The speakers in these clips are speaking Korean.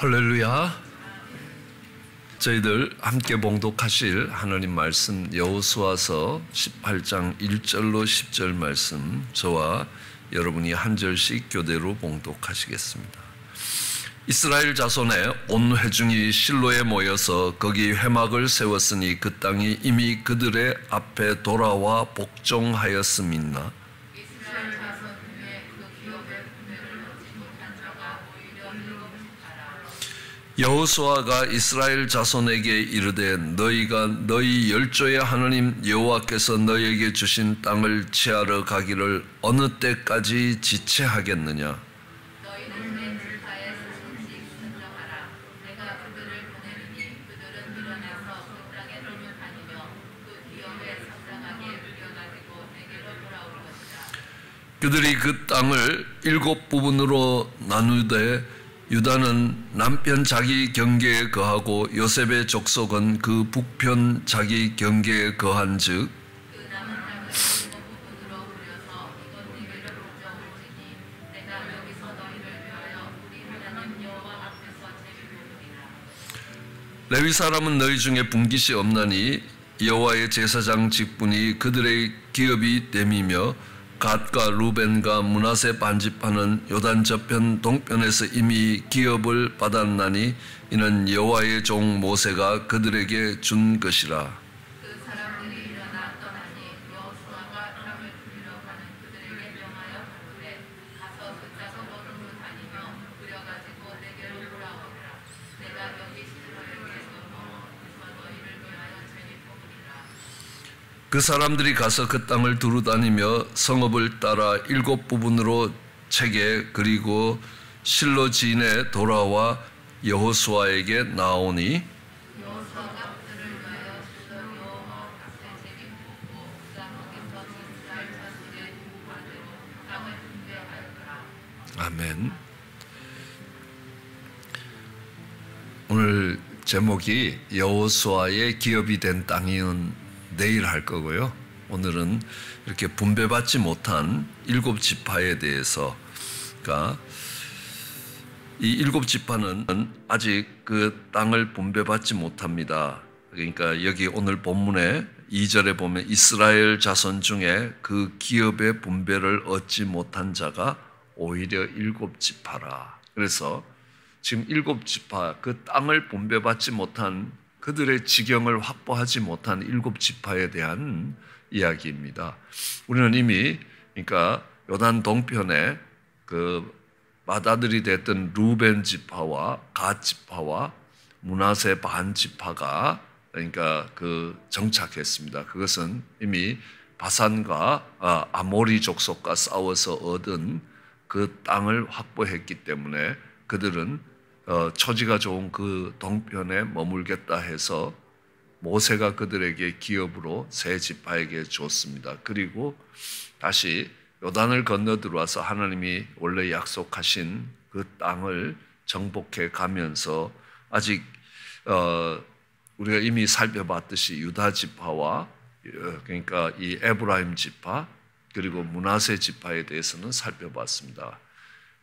할렐루야. 저희들 함께 봉독하실 하나님 말씀 여호수아서 18장 1절로 10절 말씀, 저와 여러분이 한 절씩 교대로 봉독하시겠습니다. 이스라엘 자손의 온 회중이 실로에 모여서 거기 회막을 세웠으니 그 땅이 이미 그들의 앞에 돌아와 복종하였음이나 여호수아가 이스라엘 자손에게 이르되 너희가 너희 열조의 하나님 여호와께서 너희에게 주신 땅을 취하러 가기를 어느 때까지 지체하겠느냐? 너희는 내 줄 다해 스승씩 순종하라. 내가 그들을 보내리니 그들은 일어나서 그 땅에 돌며 다니며 그 기업에 성장하게 누려가지고 내게로 돌아올 것이다. 그들이 그 땅을 7 부분으로 나누되 유다는 남편 자기 경계에 거하고 요셉의 족속은 그 북편 자기 경계에 거한즉 그 남은 땅을 7 부분으로 부려서 이곳 네게로 가져올지니 내가 여기서 너희를 위하여 우리 하나님 여호와 앞에서 제비로우리라. 레위 사람은 너희 중에 분깃이 없나니 여호와의 제사장 직분이 그들의 기업이 됨이며 갓과 루벤과 므낫세 반지파는 요단 저편 동편에서 이미 기업을 받았나니 이는 여호와의 종 모세가 그들에게 준 것이라. 그 사람들이 일어나 떠나니 여호수아가 땅을 부리러 가는 그들에게 명하여 가로되 가서 그 작업으로 다니며 부려가지고 내게로 돌아오리라. 내가 여기 실로에게 거서 너희를 위하여 재리 뽑으리라. 그 사람들이 가서 그 땅을 두루다니며 성읍을 따라 7 부분으로 채게 그리고 실로 지인에 돌아와 여호수아에게 나오니 여호수아가 그들을 위하여 실로 여호와 앞에 제비 뽑고 그 장막에서 이스라엘 자손의 말대로 땅을 분배하였더라. 아멘. 오늘 제목이 여호수아의 기업이 된 땅은 내일 할 거고요. 오늘은 이렇게 분배받지 못한 7 지파에 대해서, 그러니까 이 7 지파는 아직 그 땅을 분배받지 못합니다. 그러니까 여기 오늘 본문에 2절에 보면 이스라엘 자손 중에 그 기업의 분배를 얻지 못한 자가 오히려 7 지파라. 그래서 지금 7 지파, 그 땅을 분배받지 못한 그들의 지경을 확보하지 못한 7 지파에 대한 이야기입니다. 우리는 이미 그러니까 요단 동편에 그 맏아들이 됐던 루벤 지파와 갓 지파와 므낫세 반 지파가 그러니까 그 정착했습니다. 그것은 이미 바산과 아모리 족속과 싸워서 얻은 그 땅을 확보했기 때문에 그들은 처지가 좋은 그 동편에 머물겠다 해서 모세가 그들에게 기업으로 세 지파에게 줬습니다. 그리고 다시 요단을 건너 들어와서 하나님이 원래 약속하신 그 땅을 정복해 가면서 아직 우리가 이미 살펴봤듯이 유다 지파와 그러니까 이 에브라임 지파 그리고 므낫세 지파에 대해서는 살펴봤습니다.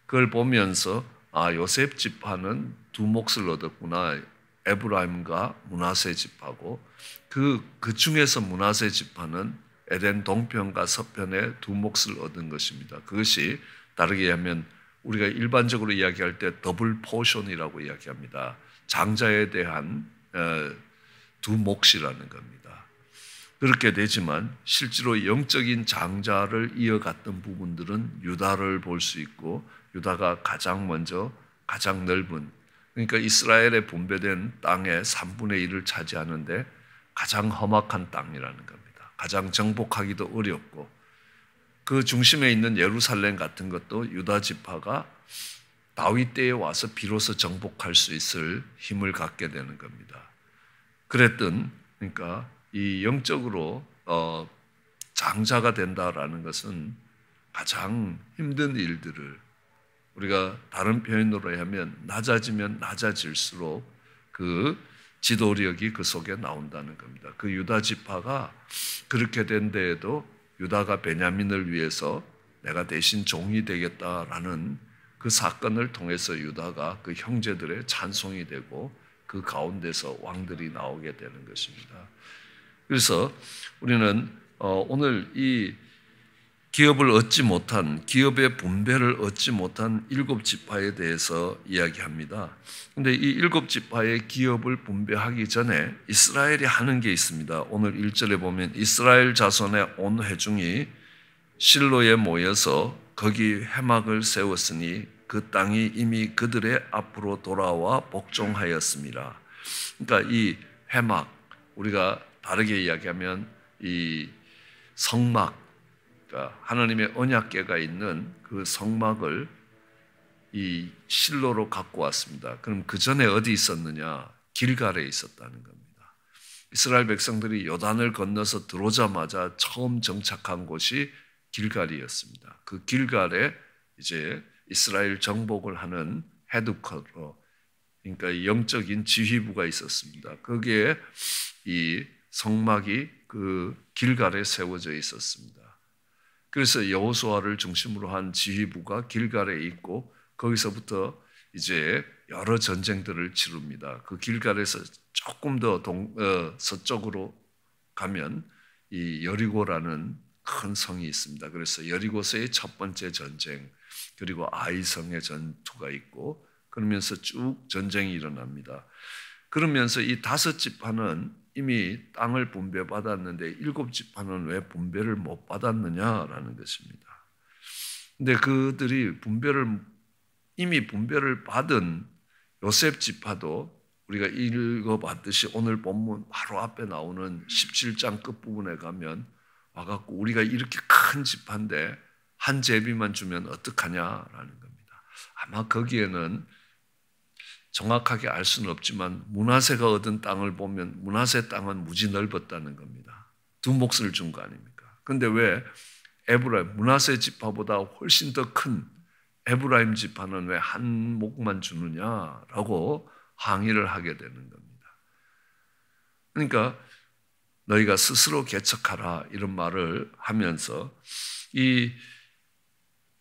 그걸 보면서 요셉 지파는 2 몫을 얻었구나. 에브라임과 므낫세 지파고 그 중에서 므낫세 지파는 에덴 동편과 서편에 2 몫을 얻은 것입니다. 그것이 다르게 하면 우리가 일반적으로 이야기할 때 더블 포션이라고 이야기합니다. 장자에 대한 2 몫이라는 겁니다. 그렇게 되지만 실제로 영적인 장자를 이어갔던 부분들은 유다를 볼 수 있고 유다가 가장 먼저 가장 넓은 그러니까 이스라엘에 분배된 땅의 3분의 1을 차지하는데 가장 험악한 땅이라는 겁니다. 가장 정복하기도 어렵고 그 중심에 있는 예루살렘 같은 것도 유다 지파가 다윗 때에 와서 비로소 정복할 수 있을 힘을 갖게 되는 겁니다. 그랬던 그러니까 이 영적으로 장자가 된다라는 것은 가장 힘든 일들을 우리가 다른 표현으로 하면 낮아지면 낮아질수록 그 지도력이 그 속에 나온다는 겁니다. 그 유다 지파가 그렇게 된 데에도 유다가 베냐민을 위해서 내가 대신 종이 되겠다라는 그 사건을 통해서 유다가 그 형제들의 찬송이 되고 그 가운데서 왕들이 나오게 되는 것입니다. 그래서 우리는 오늘 이 기업의 분배를 얻지 못한 일곱 지파에 대해서 이야기합니다. 그런데 이 일곱 지파의 기업을 분배하기 전에 이스라엘이 하는 게 있습니다. 오늘 1절에 보면 이스라엘 자손의 온 회중이 실로에 모여서 거기 회막을 세웠으니 그 땅이 이미 그들의 앞으로 돌아와 복종하였습니다. 그러니까 이 회막, 우리가 다르게 이야기하면 이 성막, 그러니까 하나님의 언약궤가 있는 그 성막을 이 실로로 갖고 왔습니다. 그럼 그 전에 어디 있었느냐? 길갈에 있었다는 겁니다. 이스라엘 백성들이 요단을 건너서 들어오자마자 처음 정착한 곳이 길갈이었습니다. 그 길갈에 이제 이스라엘 정복을 하는 헤드쿼터, 그러니까 영적인 지휘부가 있었습니다. 거기에 이 성막이 그 길갈에 세워져 있었습니다. 그래서 여호수아를 중심으로 한 지휘부가 길갈에 있고 거기서부터 이제 여러 전쟁들을 치릅니다. 그 길갈에서 조금 더 서쪽으로 가면 이 여리고라는 큰 성이 있습니다. 그래서 여리고서의 첫 번째 전쟁, 그리고 아이성의 전투가 있고 그러면서 쭉 전쟁이 일어납니다. 그러면서 이 5지파는 이미 땅을 분배받았는데 7지파는 왜 분배를 못 받았느냐라는 것입니다. 근데 그들이 이미 분배를 받은 요셉 지파도 우리가 읽어봤듯이 오늘 본문 바로 앞에 나오는 17장 끝부분에 가면 와갖고 우리가 이렇게 큰 지파인데 한 제비만 주면 어떡하냐라는 겁니다. 아마 거기에는 정확하게 알 수는 없지만 므낫세가 얻은 땅을 보면 므낫세 땅은 무지 넓었다는 겁니다. 2몫을 준 거 아닙니까? 그런데 왜 므낫세 지파보다 훨씬 더 큰 에브라임 지파는 왜 한 몫만 주느냐라고 항의를 하게 되는 겁니다. 그러니까 너희가 스스로 개척하라 이런 말을 하면서 이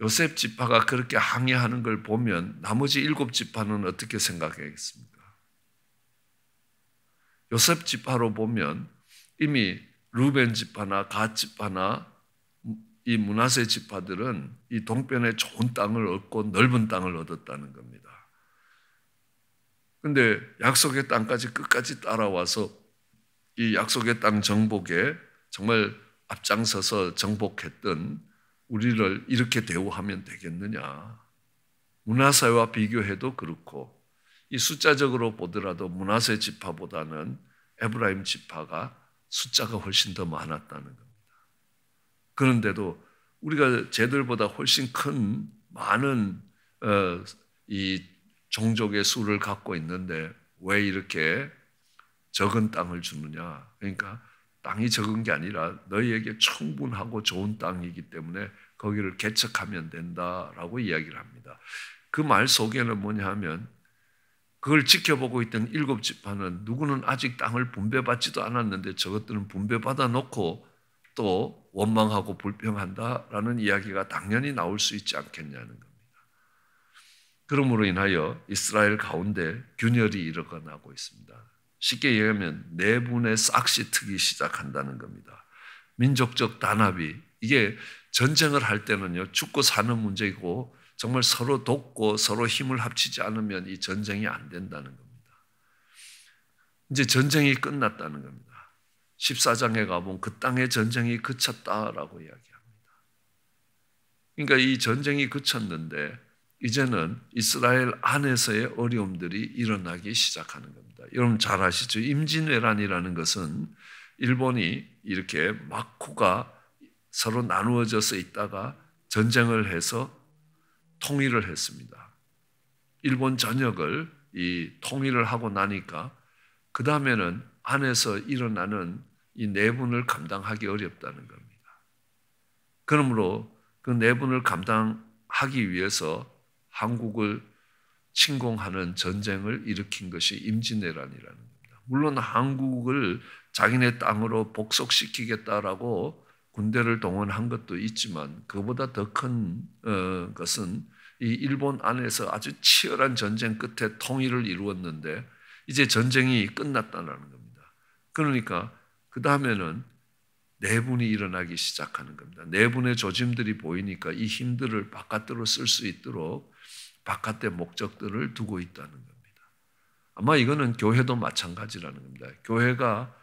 요셉 지파가 그렇게 항의하는 걸 보면 나머지 7지파는 어떻게 생각하겠습니까? 요셉 지파로 보면 이미 루벤 지파나 갓 지파나 이 므낫세 지파들은 이 동편에 좋은 땅을 얻고 넓은 땅을 얻었다는 겁니다. 그런데 약속의 땅까지 끝까지 따라와서 이 약속의 땅 정복에 정말 앞장서서 정복했던 우리를 이렇게 대우하면 되겠느냐? 므낫세와 비교해도 그렇고 이 숫자적으로 보더라도 므낫세 지파보다는 에브라임 지파가 숫자가 훨씬 더 많았다는 겁니다. 그런데도 우리가 쟤들보다 훨씬 큰 많은 이 종족의 수를 갖고 있는데 왜 이렇게 적은 땅을 주느냐? 그러니까 땅이 적은 게 아니라 너희에게 충분하고 좋은 땅이기 때문에 거기를 개척하면 된다라고 이야기를 합니다. 그 말 속에는 뭐냐 하면 그걸 지켜보고 있던 7지파는 누구는 아직 땅을 분배받지도 않았는데 저것들은 분배받아 놓고 또 원망하고 불평한다라는 이야기가 당연히 나올 수 있지 않겠냐는 겁니다. 그러므로 인하여 이스라엘 가운데 균열이 일어나고 있습니다. 쉽게 얘기하면 내분의 싹시 트기 시작한다는 겁니다. 민족적 단합이 이게 전쟁을 할 때는요 죽고 사는 문제이고 정말 서로 돕고 서로 힘을 합치지 않으면 이 전쟁이 안 된다는 겁니다. 이제 전쟁이 끝났다는 겁니다. 14장에 가보면 그 땅의 전쟁이 그쳤다라고 이야기합니다. 그러니까 이 전쟁이 그쳤는데 이제는 이스라엘 안에서의 어려움들이 일어나기 시작하는 겁니다. 여러분 잘 아시죠? 임진왜란이라는 것은 일본이 이렇게 막후가 서로 나누어져서 있다가 전쟁을 해서 통일을 했습니다. 일본 전역을 이 통일을 하고 나니까 그 다음에는 안에서 일어나는 이 내분을 감당하기 어렵다는 겁니다. 그러므로 그 내분을 감당하기 위해서 한국을 침공하는 전쟁을 일으킨 것이 임진왜란이라는 겁니다. 물론 한국을 자기네 땅으로 복속시키겠다라고 군대를 동원한 것도 있지만 그보다 더 큰 것은 이 일본 안에서 아주 치열한 전쟁 끝에 통일을 이루었는데 이제 전쟁이 끝났다는 겁니다. 그러니까 그 다음에는 내분이 일어나기 시작하는 겁니다. 내분의 조짐들이 보이니까 이 힘들을 바깥으로 쓸 수 있도록 바깥의 목적들을 두고 있다는 겁니다. 아마 이거는 교회도 마찬가지라는 겁니다. 교회가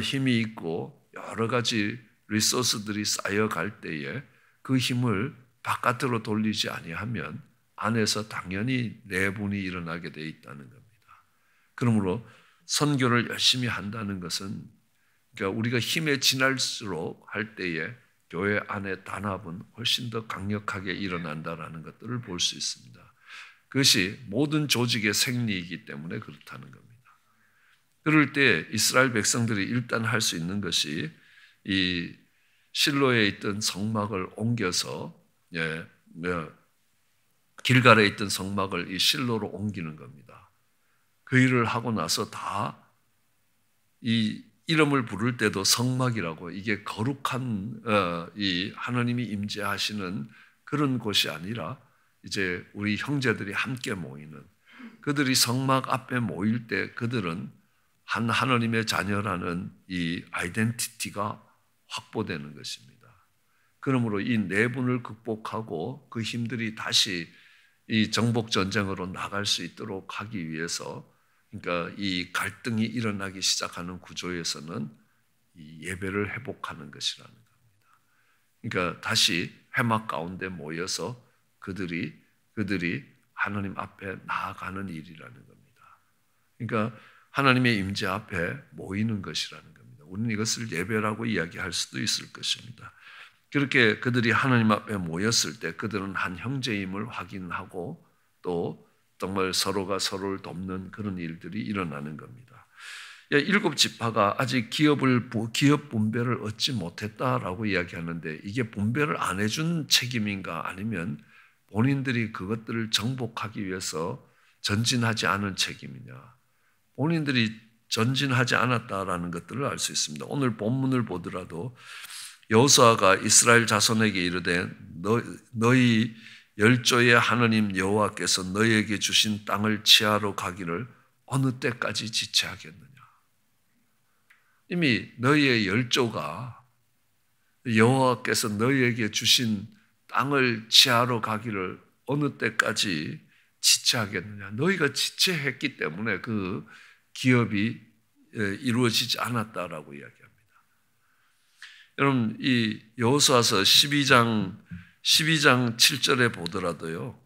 힘이 있고 여러 가지 리소스들이 쌓여갈 때에 그 힘을 바깥으로 돌리지 아니하면 안에서 당연히 내분이 일어나게 돼 있다는 겁니다. 그러므로 선교를 열심히 한다는 것은 그러니까 우리가 힘에 지날수록 할 때에 교회 안의 단합은 훨씬 더 강력하게 일어난다라는 것들을 볼 수 있습니다. 그것이 모든 조직의 생리이기 때문에 그렇다는 겁니다. 그럴 때 이스라엘 백성들이 일단 할 수 있는 것이 이 실로에 있던 성막을 옮겨서 길갈에 있던 성막을 이 실로로 옮기는 겁니다. 그 일을 하고 나서 다 이 이름을 부를 때도 성막이라고 이게 거룩한 이 하나님이 임재하시는 그런 곳이 아니라 이제 우리 형제들이 함께 모이는 그들이 성막 앞에 모일 때 그들은 한 하나님의 자녀라는 이 아이덴티티가 확보되는 것입니다. 그러므로 이 내분을 극복하고 그 힘들이 다시 이 정복 전쟁으로 나갈 수 있도록 하기 위해서 그러니까 이 갈등이 일어나기 시작하는 구조에서는 이 예배를 회복하는 것이라는 겁니다. 그러니까 다시 회막 가운데 모여서 그들이 하나님 앞에 나아가는 일이라는 겁니다. 그러니까 하나님의 임재 앞에 모이는 것이라는 겁니다. 우리는 이것을 예배라고 이야기할 수도 있을 것입니다. 그렇게 그들이 하나님 앞에 모였을 때 그들은 한 형제임을 확인하고 또 정말 서로가 서로를 돕는 그런 일들이 일어나는 겁니다. 7지파가 아직 기업 분배를 얻지 못했다라고 이야기하는데 이게 분배를 안 해준 책임인가 아니면 본인들이 그것들을 정복하기 위해서 전진하지 않은 책임이냐. 본인들이 전진하지 않았다라는 것들을 알 수 있습니다. 오늘 본문을 보더라도 여호수아가 이스라엘 자손에게 이르되 너희 열조의 하나님 여호와께서 너희에게 주신 땅을 취하러 가기를 어느 때까지 지체하겠느냐. 이미 너희의 열조가 여호와께서 너희에게 주신 땅을 취하러 가기를 어느 때까지 지체하겠느냐. 너희가 지체했기 때문에 그 기업이 이루어지지 않았다라고 이야기합니다. 여러분 이 여호수아서 12장 7절에 보더라도요.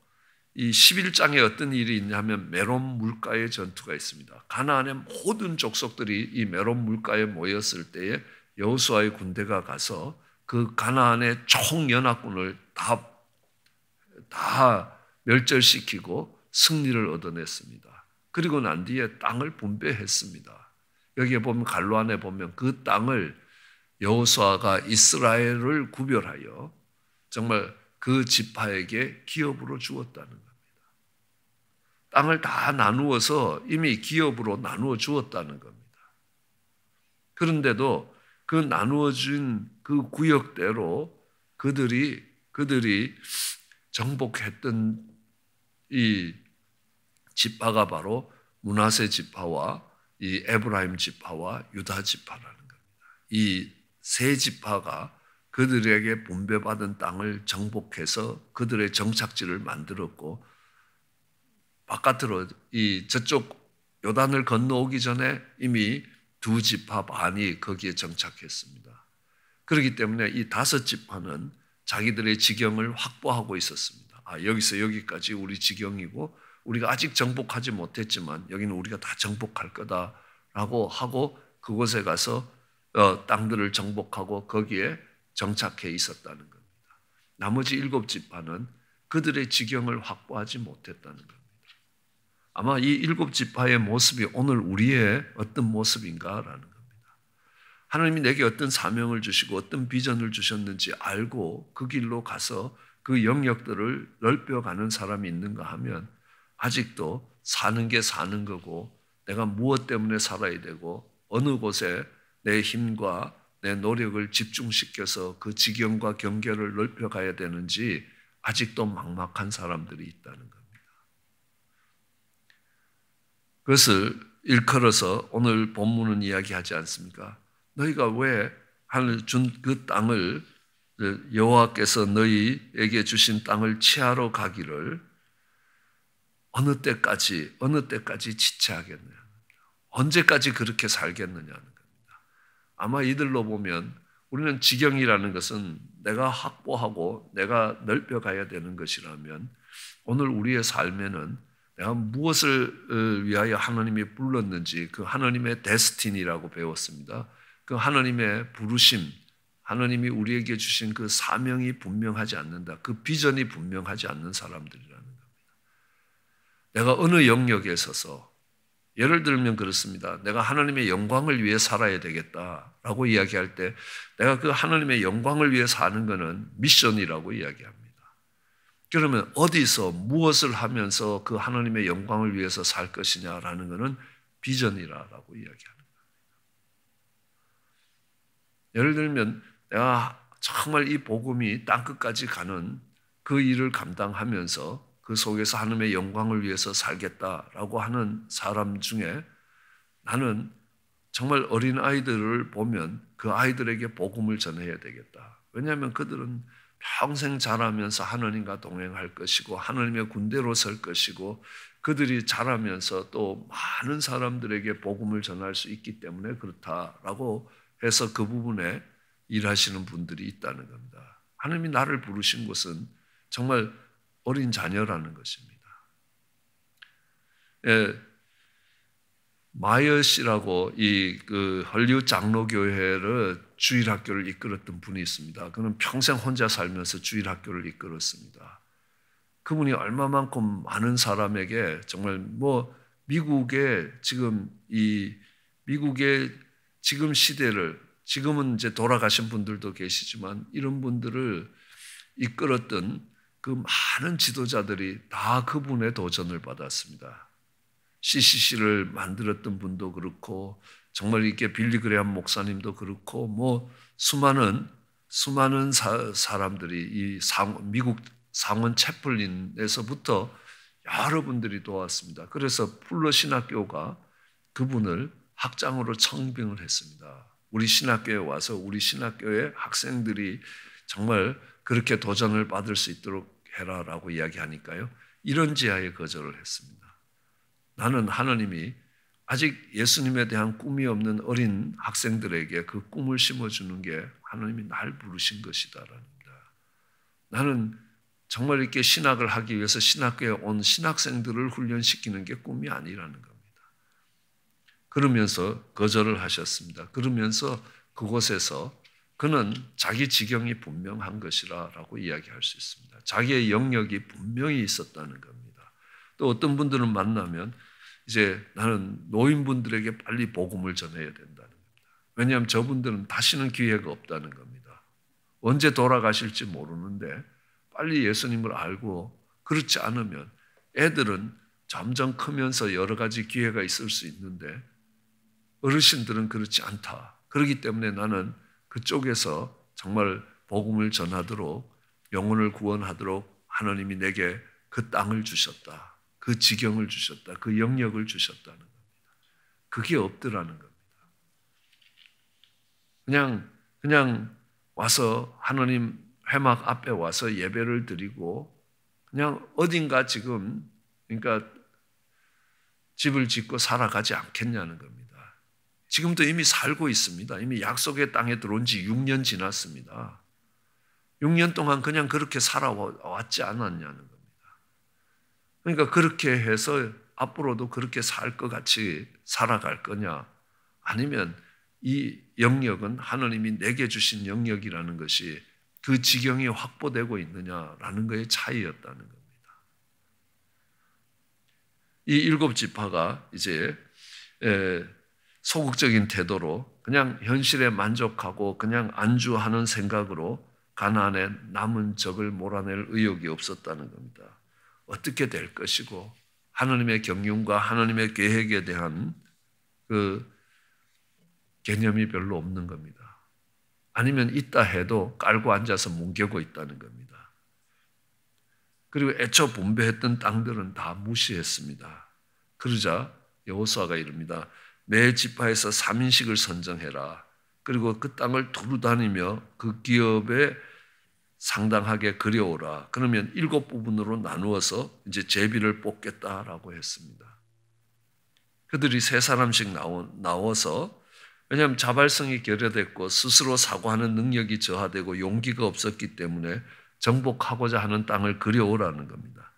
이 11장에 어떤 일이 있냐면 메론 물가의 전투가 있습니다. 가나안의 모든 족속들이 이 메론 물가에 모였을 때에 여호수아의 군대가 가서 그 가나안의 총연합군을 다 멸절시키고 승리를 얻어냈습니다. 그리고 난 뒤에 땅을 분배했습니다. 여기에 보면 갈로안에 보면 그 땅을 여호수아가 이스라엘을 구별하여 정말 그 지파에게 기업으로 주었다는 겁니다. 땅을 다 나누어서 이미 기업으로 나누어 주었다는 겁니다. 그런데도 그 나누어진 그 구역대로 그들이 정복했던 이 지파가 바로 므낫세 지파와 이 에브라임 지파와 유다 지파라는 겁니다. 이 세 지파가 그들에게 분배받은 땅을 정복해서 그들의 정착지를 만들었고 바깥으로 이 저쪽 요단을 건너오기 전에 이미 2지파 반이 거기에 정착했습니다. 그렇기 때문에 이 5지파는 자기들의 지경을 확보하고 있었습니다. 여기서 여기까지 우리 지경이고 우리가 아직 정복하지 못했지만 여기는 우리가 다 정복할 거다라고 하고 그곳에 가서 땅들을 정복하고 거기에 정착해 있었다는 겁니다. 나머지 7지파는 그들의 지경을 확보하지 못했다는 겁니다. 아마 이 7지파의 모습이 오늘 우리의 어떤 모습인가라는 겁니다. 하나님이 내게 어떤 사명을 주시고 어떤 비전을 주셨는지 알고 그 길로 가서 그 영역들을 넓혀가는 사람이 있는가 하면 아직도 사는 게 사는 거고 내가 무엇 때문에 살아야 되고 어느 곳에 내 힘과 내 노력을 집중시켜서 그 지경과 경계를 넓혀가야 되는지 아직도 막막한 사람들이 있다는 겁니다. 그것을 일컬어서 오늘 본문은 이야기하지 않습니까? 너희가 왜 하늘 준 그 땅을 여호와께서 너희에게 주신 땅을 취하러 가기를 어느 때까지 지체하겠느냐? 언제까지 그렇게 살겠느냐는 겁니다. 아마 이들로 보면 우리는 지경이라는 것은 내가 확보하고 내가 넓혀가야 되는 것이라면 오늘 우리의 삶에는 내가 무엇을 위하여 하나님이 불렀는지 그 하나님의 데스티니라고 배웠습니다. 그 하나님의 부르심, 하나님이 우리에게 주신 그 사명이 분명하지 않는다. 그 비전이 분명하지 않는 사람들이라는 겁니다. 내가 어느 영역에 서서 예를 들면 그렇습니다. 내가 하나님의 영광을 위해 살아야 되겠다라고 이야기할 때 내가 그 하나님의 영광을 위해 사는 것은 미션이라고 이야기합니다. 그러면 어디서 무엇을 하면서 그 하나님의 영광을 위해서 살 것이냐라는 것은 비전이라고 이야기하는 거예요. 예를 들면 내가 정말 이 복음이 땅끝까지 가는 그 일을 감당하면서 그 속에서 하나님의 영광을 위해서 살겠다라고 하는 사람 중에 나는 정말 어린 아이들을 보면 그 아이들에게 복음을 전해야 되겠다. 왜냐하면 그들은 평생 자라면서 하나님과 동행할 것이고 하나님의 군대로 설 것이고 그들이 자라면서 또 많은 사람들에게 복음을 전할 수 있기 때문에 그렇다라고 해서 그 부분에 일하시는 분들이 있다는 겁니다. 하나님이 나를 부르신 것은 정말 어린 자녀라는 것입니다. 예, 마이어 씨라고 그 헐리우드 장로교회를 주일학교를 이끌었던 분이 있습니다. 그는 평생 혼자 살면서 주일학교를 이끌었습니다. 그분이 얼마만큼 많은 사람에게 정말 미국의 지금 시대를 지금은 이제 돌아가신 분들도 계시지만 이런 분들을 이끌었던 그 많은 지도자들이 다 그분의 도전을 받았습니다. CCC를 만들었던 분도 그렇고 정말 이렇게 빌리 그레함 목사님도 그렇고 수많은 사람들이 미국 상원 채플린에서부터 여러분들이 도왔습니다. 그래서 풀러 신학교가 그분을 학장으로 청빙을 했습니다. 우리 신학교에 와서 우리 신학교의 학생들이 정말 그렇게 도전을 받을 수 있도록 해라라고 이야기하니까요. 이런 지하에 거절을 했습니다. 나는 하나님이 아직 예수님에 대한 꿈이 없는 어린 학생들에게 그 꿈을 심어주는 게 하나님이 날 부르신 것이다랍니다. 나는 정말 이렇게 신학을 하기 위해서 신학교에 온 신학생들을 훈련시키는 게 꿈이 아니라는 겁니다. 그러면서 거절을 하셨습니다. 그러면서 그곳에서 그는 자기 지경이 분명한 것이라고 이야기할 수 있습니다. 자기의 영역이 분명히 있었다는 겁니다. 또 어떤 분들은 만나면 이제 나는 노인분들에게 빨리 복음을 전해야 된다는 겁니다. 왜냐하면 저분들은 다시는 기회가 없다는 겁니다. 언제 돌아가실지 모르는데 빨리 예수님을 알고 그렇지 않으면 애들은 점점 크면서 여러 가지 기회가 있을 수 있는데 어르신들은 그렇지 않다. 그렇기 때문에 나는 그쪽에서 정말 복음을 전하도록 영혼을 구원하도록 하나님이 내게 그 땅을 주셨다. 그 지경을 주셨다. 그 영역을 주셨다는 겁니다. 그게 없더라는 겁니다. 그냥 와서 하나님 회막 앞에 와서 예배를 드리고 그냥 어딘가 지금 그러니까 집을 짓고 살아가지 않겠냐는 겁니다. 지금도 이미 살고 있습니다. 이미 약속의 땅에 들어온 지 6년 지났습니다. 6년 동안 그냥 그렇게 살아왔지 않았냐는 겁니다. 그러니까 그렇게 해서 앞으로도 그렇게 살 것 같이 살아갈 거냐? 아니면 이 영역은 하나님이 내게 주신 영역이라는 것이 그 지경이 확보되고 있느냐라는 것의 차이였다는 겁니다. 이 7지파가 이제 소극적인 태도로 그냥 현실에 만족하고 그냥 안주하는 생각으로 가나안에 남은 적을 몰아낼 의욕이 없었다는 겁니다. 어떻게 될 것이고 하나님의 경륜과 하나님의 계획에 대한 그 개념이 별로 없는 겁니다. 아니면 있다 해도 깔고 앉아서 뭉개고 있다는 겁니다. 그리고 애초 분배했던 땅들은 다 무시했습니다. 그러자 여호수아가 이릅니다. 매 지파에서 3인씩을 선정해라. 그리고 그 땅을 두루 다니며 그 기업에 상당하게 그려오라. 그러면 7부분으로 나누어서 이제 제비를 뽑겠다라고 했습니다. 그들이 3사람씩 나와서, 왜냐하면 자발성이 결여됐고 스스로 사고하는 능력이 저하되고 용기가 없었기 때문에 정복하고자 하는 땅을 그려오라는 겁니다.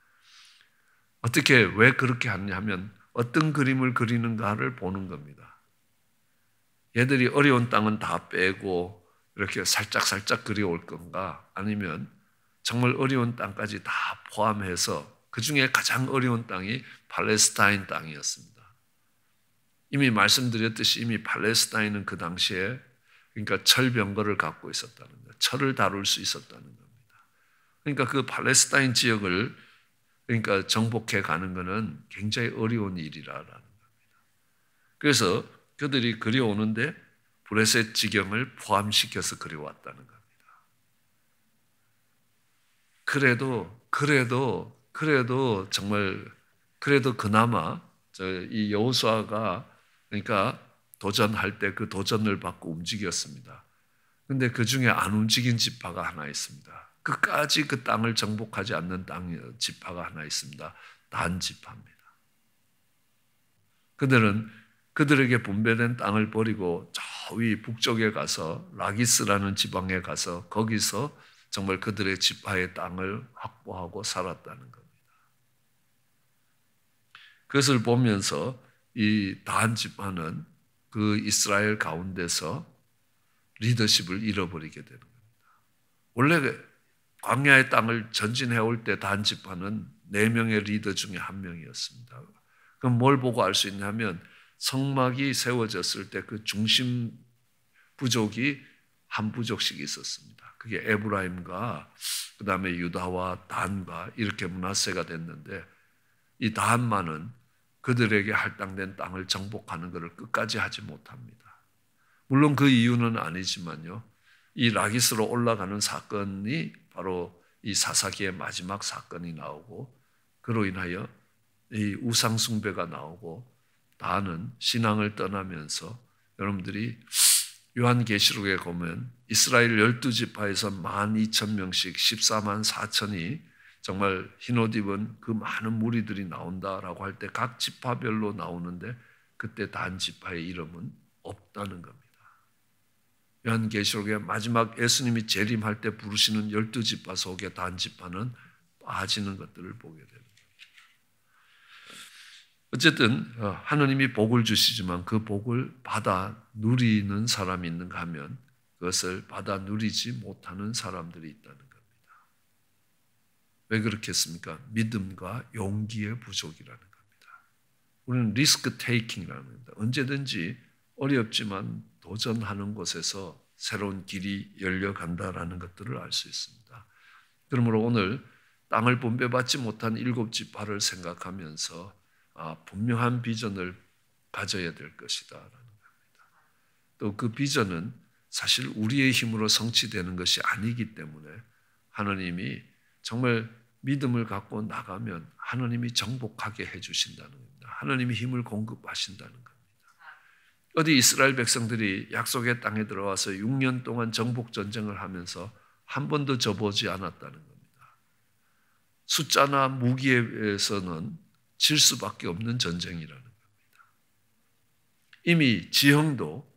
어떻게, 왜 그렇게 하느냐 하면 어떤 그림을 그리는가를 보는 겁니다. 얘들이 어려운 땅은 다 빼고 이렇게 살짝살짝 그려올 건가, 아니면 정말 어려운 땅까지 다 포함해서 그 중에 가장 어려운 땅이 팔레스타인 땅이었습니다. 이미 말씀드렸듯이 이미 팔레스타인은 그 당시에 그러니까 철병거를 갖고 있었다는 거예요. 철을 다룰 수 있었다는 겁니다. 그러니까 그 팔레스타인 지역을 그러니까 정복해 가는 것은 굉장히 어려운 일이라는 겁니다. 그래서 그들이 그려오는데 브레셋 지경을 포함시켜서 그려왔다는 겁니다. 그래도 정말 그래도 그나마 이 여호수아가 그러니까 도전할 때 그 도전을 받고 움직였습니다. 그런데 그 중에 안 움직인 지파가 하나 있습니다. 끝까지 그 땅을 정복하지 않는 지파가 하나 있습니다. 단 지파입니다. 그들은 그들에게 분배된 땅을 버리고 저 위 북쪽에 가서 라기스라는 지방에 가서 거기서 정말 그들의 지파의 땅을 확보하고 살았다는 겁니다. 그것을 보면서 이 단 지파는 그 이스라엘 가운데서 리더십을 잃어버리게 되는 겁니다. 원래 광야의 땅을 전진해 올 때 단 지파는 4명의 리더 중에 1명이었습니다. 그럼 뭘 보고 알 수 있냐면 성막이 세워졌을 때 그 중심 부족이 한 부족씩 있었습니다. 그게 에브라임과 그 다음에 유다와 단과 이렇게 므낫세가 됐는데 이 단만은 그들에게 할당된 땅을 정복하는 것을 끝까지 하지 못합니다. 물론 그 이유는 아니지만요. 이 라기스로 올라가는 사건이 바로 이 사사기의 마지막 사건이 나오고 그로 인하여 이 우상 숭배가 나오고 다는 신앙을 떠나면서 여러분들이 요한계시록에 보면 이스라엘 12지파에서 12,000명씩 14만 4천이 정말 흰옷 입은 그 많은 무리들이 나온다라고 할 때 각 지파별로 나오는데 그때 단 지파의 이름은 없다는 겁니다. 요한계시록의 마지막 예수님이 재림할 때 부르시는 12지파 속에 단 지파는 빠지는 것들을 보게 됩니다. 어쨌든 하나님이 복을 주시지만 그 복을 받아 누리는 사람이 있는가 하면 그것을 받아 누리지 못하는 사람들이 있다는 겁니다. 왜 그렇겠습니까? 믿음과 용기의 부족이라는 겁니다. 우리는 리스크 테이킹이라는 겁니다. 언제든지 어렵지만 도전하는 곳에서 새로운 길이 열려간다라는 것들을 알 수 있습니다. 그러므로 오늘 땅을 분배받지 못한 7지파를 생각하면서 분명한 비전을 가져야 될 것이다 라는 겁니다. 또 그 비전은 사실 우리의 힘으로 성취되는 것이 아니기 때문에 하나님이 정말 믿음을 갖고 나가면 하나님이 정복하게 해주신다는 겁니다. 하나님이 힘을 공급하신다는 겁니다. 어디 이스라엘 백성들이 약속의 땅에 들어와서 6년 동안 정복 전쟁을 하면서 한 번도 져보지 않았다는 겁니다. 숫자나 무기에서는 질 수밖에 없는 전쟁이라는 겁니다. 이미 지형도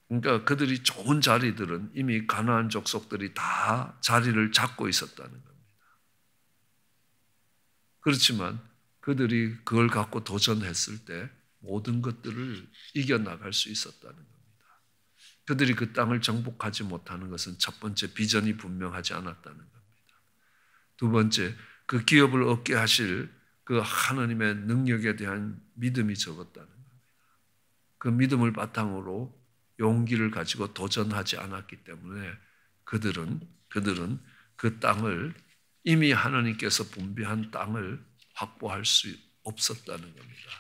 그러니까 그들이 좋은 자리들은 이미 가나안 족속들이 다 자리를 잡고 있었다는 겁니다. 그렇지만 그들이 그걸 갖고 도전했을 때 모든 것들을 이겨나갈 수 있었다는 겁니다. 그들이 그 땅을 정복하지 못하는 것은 첫 번째 비전이 분명하지 않았다는 겁니다. 두 번째 그 기업을 얻게 하실 그 하나님의 능력에 대한 믿음이 적었다는 겁니다. 그 믿음을 바탕으로 용기를 가지고 도전하지 않았기 때문에 그들은 그 땅을 이미 하나님께서 분배한 땅을 확보할 수 없었다는 겁니다.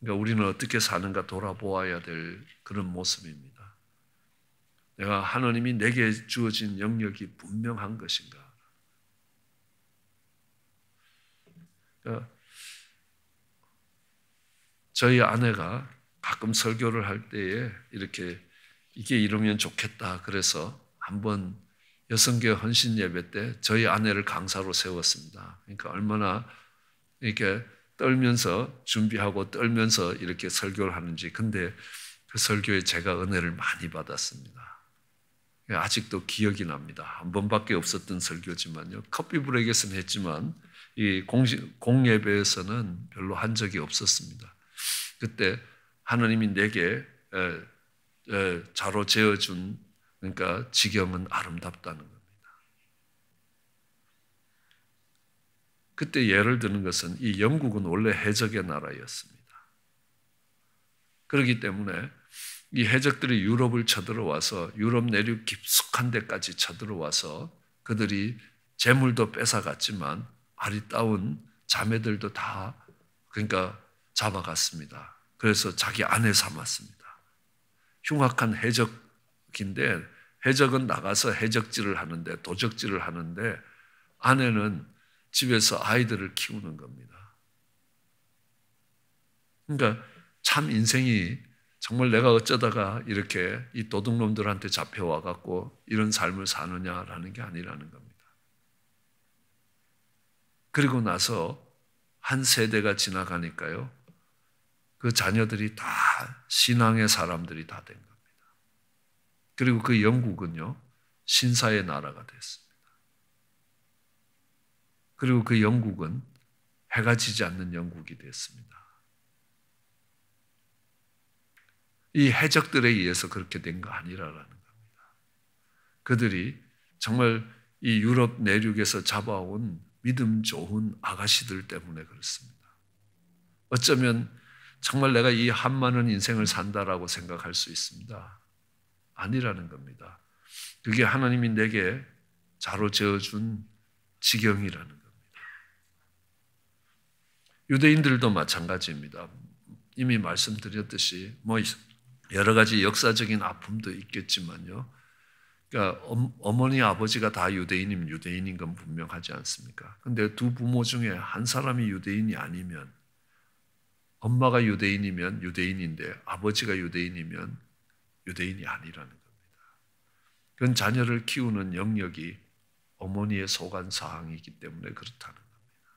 그러니까 우리는 어떻게 사는가 돌아보아야 될 그런 모습입니다. 내가 하나님이 내게 주어진 영역이 분명한 것인가? 저희 아내가 가끔 설교를 할 때에 이렇게 이게 이러면 좋겠다. 그래서 한번 여성교회 헌신 예배 때 저희 아내를 강사로 세웠습니다. 그러니까 얼마나 이렇게 떨면서 준비하고 떨면서 이렇게 설교를 하는지. 근데 그 설교에 제가 은혜를 많이 받았습니다. 아직도 기억이 납니다. 한 번밖에 없었던 설교지만요. 커피 브레이크에서는 했지만 이 공예배에서는 별로 한 적이 없었습니다. 그때 하나님이 내게 자로 재어준 그러니까 지경은 아름답다는 겁니다. 그때 예를 드는 것은 이 영국은 원래 해적의 나라였습니다. 그렇기 때문에 이 해적들이 유럽을 쳐들어와서 유럽 내륙 깊숙한 데까지 쳐들어와서 그들이 재물도 뺏어갔지만 아리따운 자매들도 다 그러니까 잡아갔습니다. 그래서 자기 아내 삼았습니다. 흉악한 해적인데 해적은 나가서 해적질을 하는데 도적질을 하는데 아내는 집에서 아이들을 키우는 겁니다. 그러니까 참 인생이 정말 내가 어쩌다가 이렇게 이 도둑놈들한테 잡혀와 갖고 이런 삶을 사느냐라는 게 아니라는 겁니다. 그리고 나서 한 세대가 지나가니까요. 그 자녀들이 다 신앙의 사람들이 다 된 겁니다. 그리고 그 영국은요. 신사의 나라가 됐습니다. 그리고 그 영국은 해가 지지 않는 영국이 됐습니다. 이 해적들에 의해서 그렇게 된 거 아니라는 겁니다. 그들이 정말 이 유럽 내륙에서 잡아온 믿음 좋은 아가씨들 때문에 그렇습니다. 어쩌면 정말 내가 이 한많은 인생을 산다라고 생각할 수 있습니다. 아니라는 겁니다. 그게 하나님이 내게 자로 재어준 지경이라는 겁니다. 유대인들도 마찬가지입니다. 이미 말씀드렸듯이 여러 가지 역사적인 아픔도 있겠지만요. 그러니까 어머니 아버지가 다 유대인이면 유대인인 건 분명하지 않습니까? 근데 두 부모 중에 한 사람이 유대인이 아니면 엄마가 유대인이면 유대인인데 아버지가 유대인이면 유대인이 아니라는 겁니다. 그건 자녀를 키우는 영역이 어머니의 소관 사항이기 때문에 그렇다는 겁니다.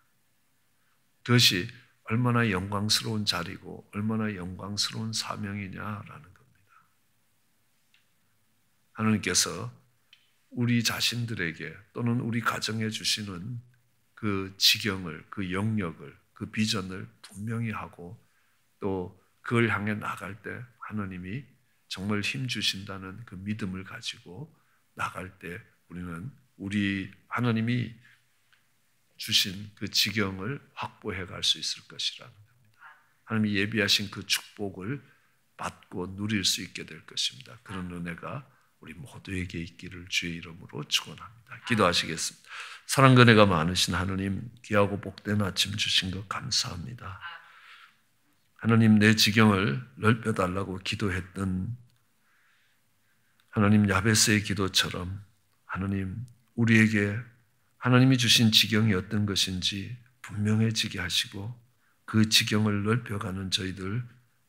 그것이 얼마나 영광스러운 자리고 얼마나 영광스러운 사명이냐라는 겁니다. 하나님께서 우리 자신들에게 또는 우리 가정에 주시는 그 지경을, 그 영역을, 그 비전을 분명히 하고 또 그걸 향해 나갈 때 하나님이 정말 힘 주신다는 그 믿음을 가지고 나갈 때 우리는 우리 하나님이 주신 그 지경을 확보해 갈 수 있을 것이라는 겁니다. 하나님이 예비하신 그 축복을 받고 누릴 수 있게 될 것입니다. 그런 은혜가 우리 모두에게 있기를 주의 이름으로 축원합니다. 기도하시겠습니다. 사랑과 은혜가 많으신 하나님, 귀하고 복된 아침 주신 것 감사합니다. 하나님, 내 지경을 넓혀달라고 기도했던 하나님 야베스의 기도처럼 하나님 우리에게 하나님이 주신 지경이 어떤 것인지 분명해지게 하시고 그 지경을 넓혀가는 저희들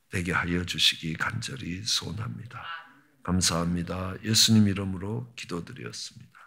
되게 하여 주시기 간절히 소원합니다. 감사합니다. 예수님 이름으로 기도드렸습니다.